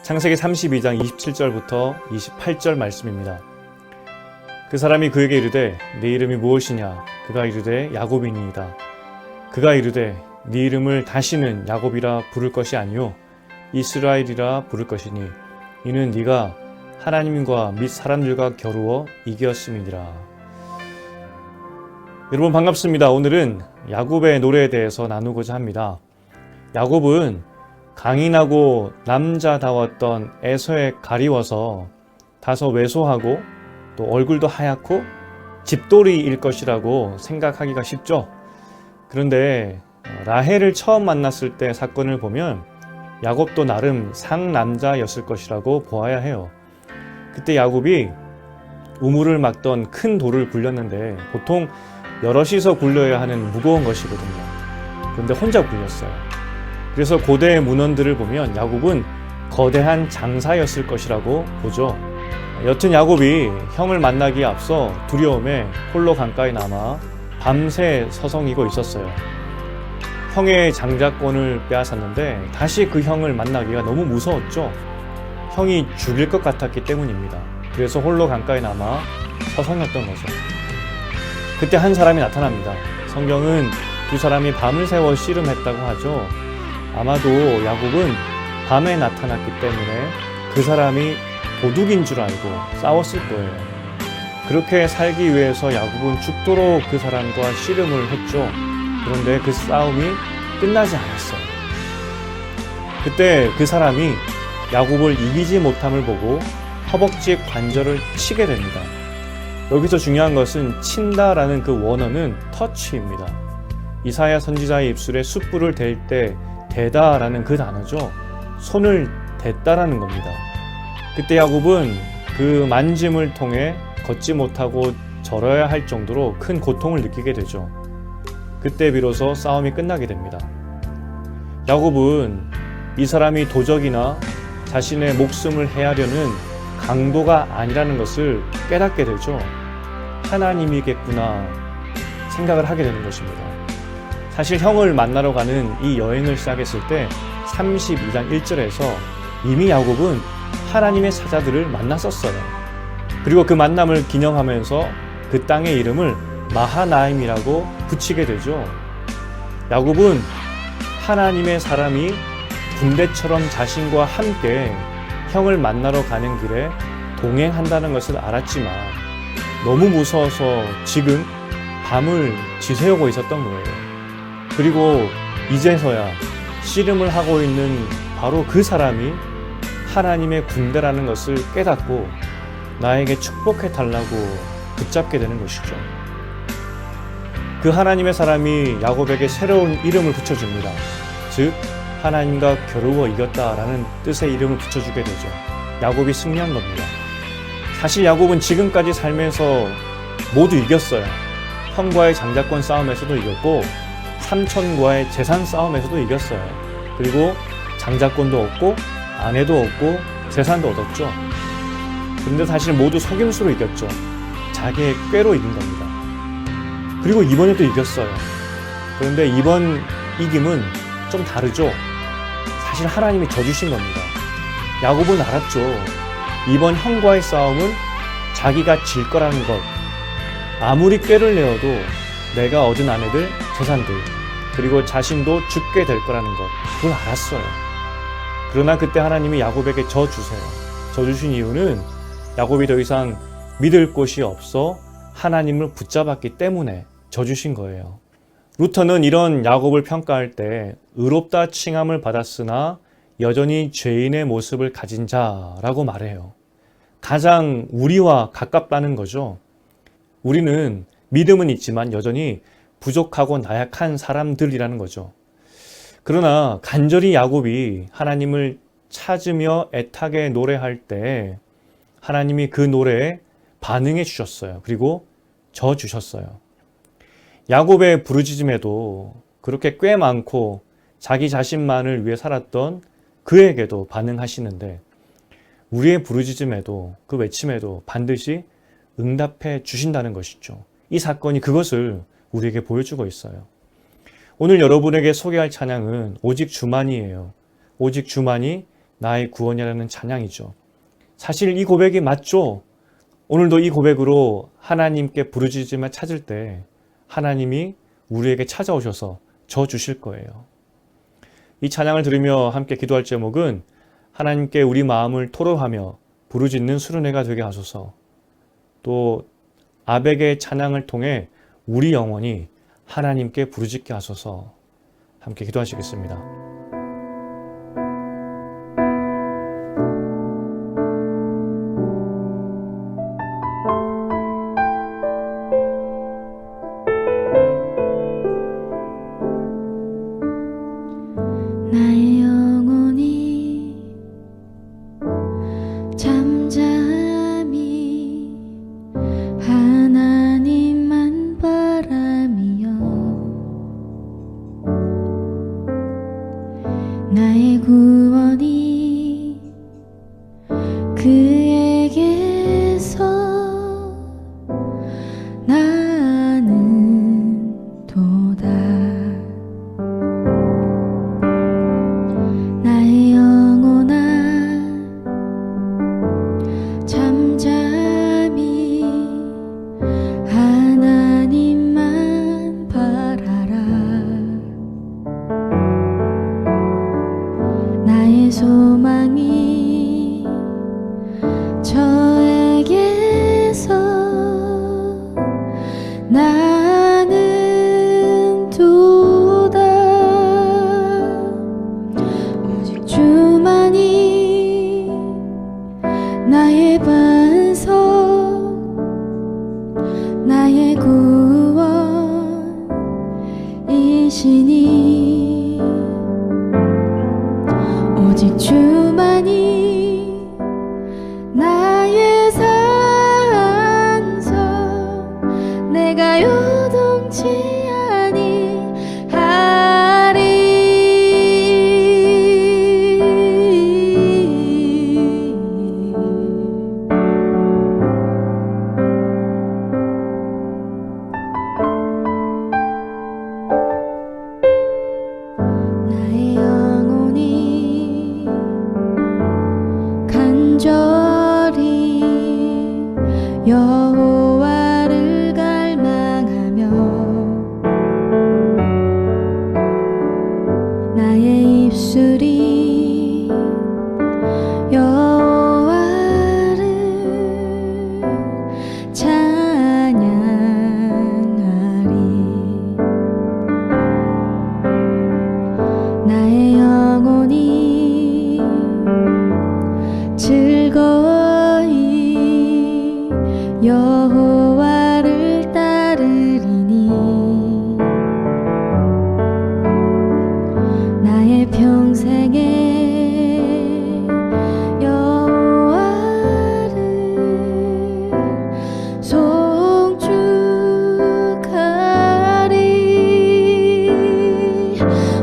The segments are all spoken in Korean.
창세기 32장 27절부터 28절 말씀입니다. 그 사람이 그에게 이르되 네 이름이 무엇이냐? 그가 이르되 야곱이니이다. 그가 이르되 네 이름을 다시는 야곱이라 부를 것이 아니요 이스라엘이라 부를 것이니 이는 네가 하나님과 및 사람들과 겨루어 이겼음이니라. 여러분 반갑습니다. 오늘은 야곱의 노래에 대해서 나누고자 합니다. 야곱은 강인하고 남자다웠던 에서에 가리워서 다소 왜소하고 또 얼굴도 하얗고 집돌이일 것이라고 생각하기가 쉽죠. 그런데 라헬을 처음 만났을 때 사건을 보면 야곱도 나름 상남자였을 것이라고 보아야 해요. 그때 야곱이 우물을 막던 큰 돌을 굴렸는데 보통 여럿이서 굴려야 하는 무거운 것이거든요. 그런데 혼자 굴렸어요. 그래서 고대의 문헌들을 보면 야곱은 거대한 장사였을 것이라고 보죠. 여튼 야곱이 형을 만나기에 앞서 두려움에 홀로 강가에 남아 밤새 서성이고 있었어요. 형의 장자권을 빼앗았는데 다시 그 형을 만나기가 너무 무서웠죠. 형이 죽일 것 같았기 때문입니다. 그래서 홀로 강가에 남아 서성였던 거죠. 그때 한 사람이 나타납니다. 성경은 두 사람이 밤을 새워 씨름했다고 하죠. 아마도 야곱은 밤에 나타났기 때문에 그 사람이 도둑인 줄 알고 싸웠을 거예요. 그렇게 살기 위해서 야곱은 죽도록 그 사람과 씨름을 했죠. 그런데 그 싸움이 끝나지 않았어요. 그때 그 사람이 야곱을 이기지 못함을 보고 허벅지 관절을 치게 됩니다. 여기서 중요한 것은 친다라는 그 원어는 터치입니다. 이사야 선지자의 입술에 숯불을 댈 때 대다라는 그 단어죠. 손을 댔다라는 겁니다. 그때 야곱은 그 만짐을 통해 걷지 못하고 절어야 할 정도로 큰 고통을 느끼게 되죠. 그때 비로소 싸움이 끝나게 됩니다. 야곱은 이 사람이 도적이나 자신의 목숨을 해하려는 강도가 아니라는 것을 깨닫게 되죠. 하나님이겠구나 생각을 하게 되는 것입니다. 사실 형을 만나러 가는 이 여행을 시작했을 때 32장 1절에서 이미 야곱은 하나님의 사자들을 만났었어요. 그리고 그 만남을 기념하면서 그 땅의 이름을 마하나임이라고 붙이게 되죠. 야곱은 하나님의 사람이 군대처럼 자신과 함께 형을 만나러 가는 길에 동행한다는 것을 알았지만 너무 무서워서 지금 밤을 지새우고 있었던 거예요. 그리고 이제서야 씨름을 하고 있는 바로 그 사람이 하나님의 군대라는 것을 깨닫고 나에게 축복해달라고 붙잡게 되는 것이죠. 그 하나님의 사람이 야곱에게 새로운 이름을 붙여줍니다. 즉 하나님과 겨루어 이겼다라는 뜻의 이름을 붙여주게 되죠. 야곱이 승리한 겁니다. 사실 야곱은 지금까지 살면서 모두 이겼어요. 형과의 장자권 싸움에서도 이겼고 삼촌과의 재산 싸움에서도 이겼어요. 그리고 장자권도 얻고 아내도 얻고 재산도 얻었죠. 그런데 사실 모두 속임수로 이겼죠. 자기의 꾀로 이긴 겁니다. 그리고 이번에도 이겼어요. 그런데 이번 이김은 좀 다르죠. 사실 하나님이 져주신 겁니다. 야곱은 알았죠. 이번 형과의 싸움은 자기가 질 거라는 것. 아무리 꾀를 내어도 내가 얻은 아내들, 재산들, 그리고 자신도 죽게 될 거라는 것. 그걸 알았어요. 그러나 그때 하나님이 야곱에게 져주세요. 져주신 이유는 야곱이 더 이상 믿을 곳이 없어 하나님을 붙잡았기 때문에 져주신 거예요. 루터는 이런 야곱을 평가할 때 의롭다 칭함을 받았으나 여전히 죄인의 모습을 가진 자라고 말해요. 가장 우리와 가깝다는 거죠. 우리는 믿음은 있지만 여전히 부족하고 나약한 사람들이라는 거죠. 그러나 간절히 야곱이 하나님을 찾으며 애타게 노래할 때 하나님이 그 노래에 반응해 주셨어요. 그리고 져 주셨어요. 야곱의 부르짖음에도 그렇게 꽤 많고 자기 자신만을 위해 살았던 그에게도 반응하시는데 우리의 부르짖음에도 그 외침에도 반드시 응답해 주신다는 것이죠. 이 사건이 그것을 우리에게 보여주고 있어요. 오늘 여러분에게 소개할 찬양은 오직 주만이에요. 오직 주만이 나의 구원이라는 찬양이죠. 사실 이 고백이 맞죠? 오늘도 이 고백으로 하나님께 부르짖으며 찾을 때 하나님이 우리에게 찾아오셔서 저 주실 거예요. 이 찬양을 들으며 함께 기도할 제목은 하나님께 우리 마음을 토로하며 부르짖는 수련회가 되게 하소서. 또 아벡의 찬양을 통해 우리 영혼이 하나님께 부르짖게 하소서. 함께 기도하시겠습니다. 나의 영혼이 잠잠히 하나님만 바라며 나의 구원이 그에게서 나는 도다. 나의 영혼아 잠잠히 하나님만 바라라. 나의 소망이 저에게서 나는 도다. 오직 주만이 나의 반석, 나의 구원이시니 오직 주만이 나의 산성, 내가 요동치 아니하리. 나의 영혼이 간절히 여호와를 갈망하며 나의 입술이 여호와를 찬양하리. 나의 영혼이 즐거이 여호와를 따르리니 나의 평생에 여호와를 송축하리.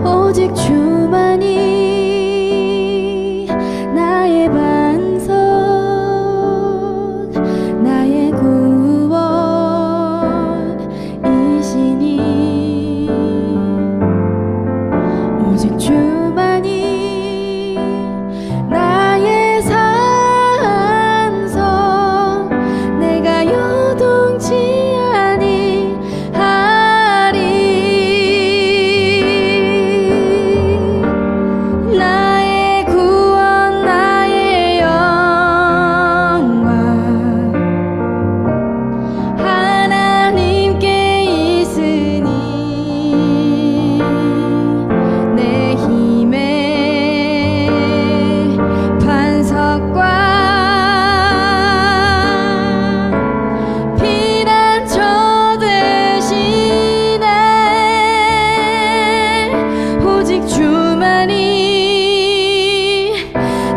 오직 주만이 나의 반석, 나의 구원이시니 오직 주만이 나의 산성, 내가 요동치 아니하리. 나의 구원, 나의 영광 하나님께 있으니 내 힘의 반석과 피난처 되시네. 오직 주만이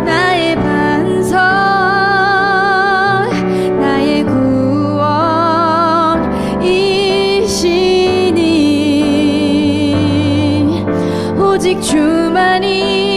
나의 반석, 나의 구원이시니 오직 주만이